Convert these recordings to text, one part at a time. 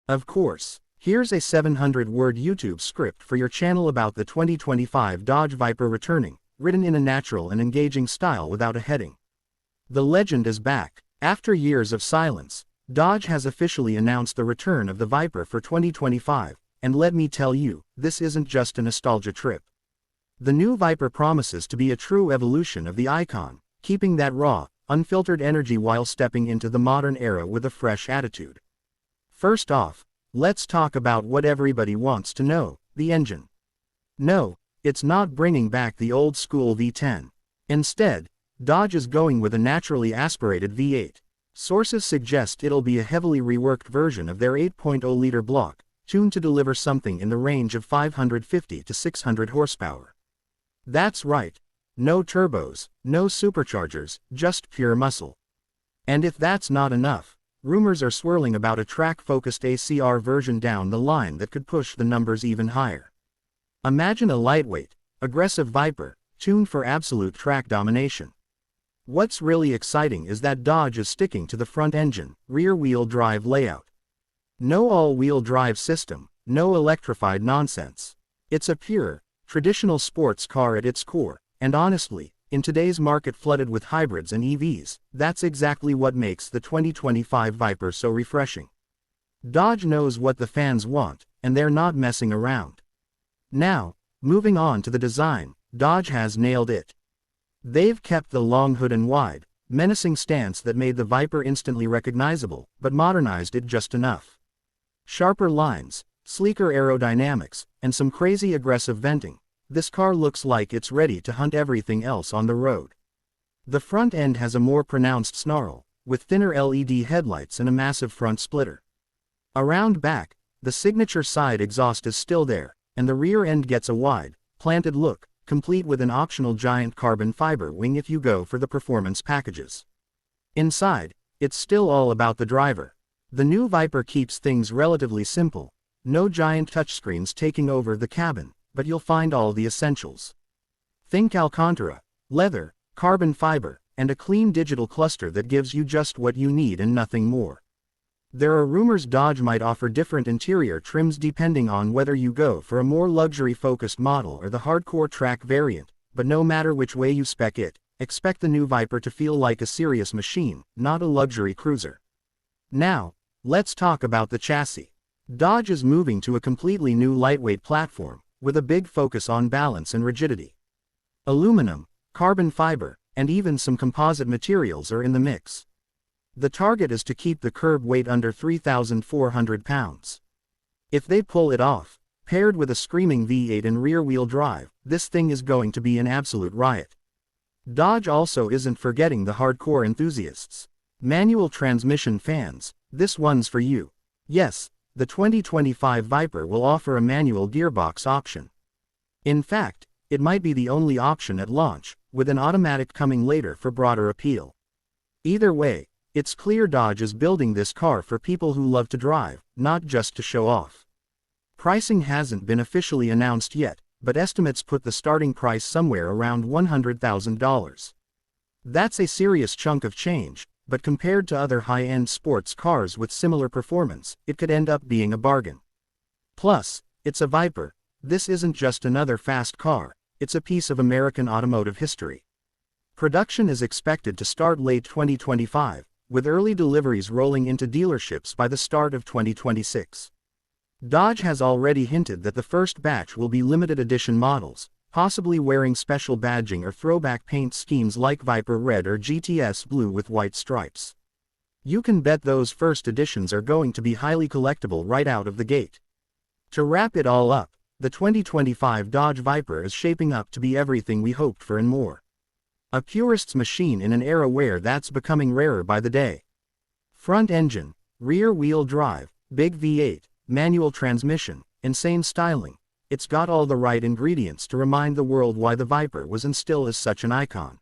Of course, here's a 700-word YouTube script for your channel about the 2025 Dodge Viper returning, written in a natural and engaging style without a heading. The legend is back. After years of silence, Dodge has officially announced the return of the Viper for 2025, and let me tell you, this isn't just a nostalgia trip. The new Viper promises to be a true evolution of the icon, keeping that raw, unfiltered energy while stepping into the modern era with a fresh attitude. First off, let's talk about what everybody wants to know, the engine. No, it's not bringing back the old school V10. Instead, Dodge is going with a naturally aspirated V8. Sources suggest it'll be a heavily reworked version of their 8.0-liter block, tuned to deliver something in the range of 550 to 600 horsepower. That's right. No turbos, no superchargers, just pure muscle. And if that's not enough, rumors are swirling about a track-focused ACR version down the line that could push the numbers even higher. Imagine a lightweight, aggressive Viper, tuned for absolute track domination. What's really exciting is that Dodge is sticking to the front-engine, rear-wheel drive layout. No all-wheel drive system, no electrified nonsense. It's a pure, traditional sports car at its core, and honestly, in today's market flooded with hybrids and EVs, that's exactly what makes the 2025 Viper so refreshing. Dodge knows what the fans want, and they're not messing around. Now, moving on to the design, Dodge has nailed it. They've kept the long hood and wide, menacing stance that made the Viper instantly recognizable, but modernized it just enough. Sharper lines, sleeker aerodynamics, and some crazy aggressive venting. This car looks like it's ready to hunt everything else on the road. The front end has a more pronounced snarl, with thinner LED headlights and a massive front splitter. Around back, the signature side exhaust is still there, and the rear end gets a wide, planted look, complete with an optional giant carbon fiber wing if you go for the performance packages. Inside, it's still all about the driver. The new Viper keeps things relatively simple, no giant touchscreens taking over the cabin, but you'll find all the essentials. Think Alcantara, leather, carbon fiber, and a clean digital cluster that gives you just what you need and nothing more. There are rumors Dodge might offer different interior trims depending on whether you go for a more luxury-focused model or the hardcore track variant, but no matter which way you spec it, expect the new Viper to feel like a serious machine, not a luxury cruiser. Now, let's talk about the chassis. Dodge is moving to a completely new lightweight platform, with a big focus on balance and rigidity. Aluminum, carbon fiber, and even some composite materials are in the mix. The target is to keep the curb weight under 3,400 pounds. If they pull it off, paired with a screaming V8 and rear-wheel drive, this thing is going to be an absolute riot. Dodge also isn't forgetting the hardcore enthusiasts. Manual transmission fans, this one's for you. Yes, the 2025 Viper will offer a manual gearbox option. In fact, it might be the only option at launch, with an automatic coming later for broader appeal. Either way, it's clear Dodge is building this car for people who love to drive, not just to show off. Pricing hasn't been officially announced yet, but estimates put the starting price somewhere around $100,000. That's a serious chunk of change, but compared to other high-end sports cars with similar performance, it could end up being a bargain. Plus, it's a Viper. This isn't just another fast car, it's a piece of American automotive history. Production is expected to start late 2025, with early deliveries rolling into dealerships by the start of 2026. Dodge has already hinted that the first batch will be limited edition models, possibly wearing special badging or throwback paint schemes like Viper Red or GTS Blue with white stripes. You can bet those first editions are going to be highly collectible right out of the gate. To wrap it all up, the 2025 Dodge Viper is shaping up to be everything we hoped for and more. A purist's machine in an era where that's becoming rarer by the day. Front engine, rear-wheel drive, big V8, manual transmission, insane styling. It's got all the right ingredients to remind the world why the Viper was and still is such an icon.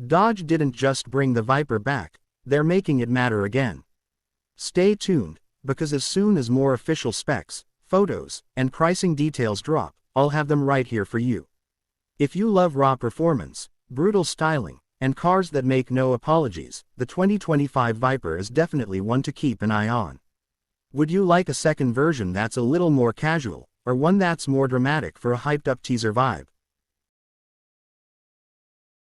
Dodge didn't just bring the Viper back, they're making it matter again. Stay tuned, because as soon as more official specs, photos, and pricing details drop, I'll have them right here for you. If you love raw performance, brutal styling, and cars that make no apologies, the 2025 Viper is definitely one to keep an eye on. Would you like a second version that's a little more casual, or one that's more dramatic for a hyped-up teaser vibe?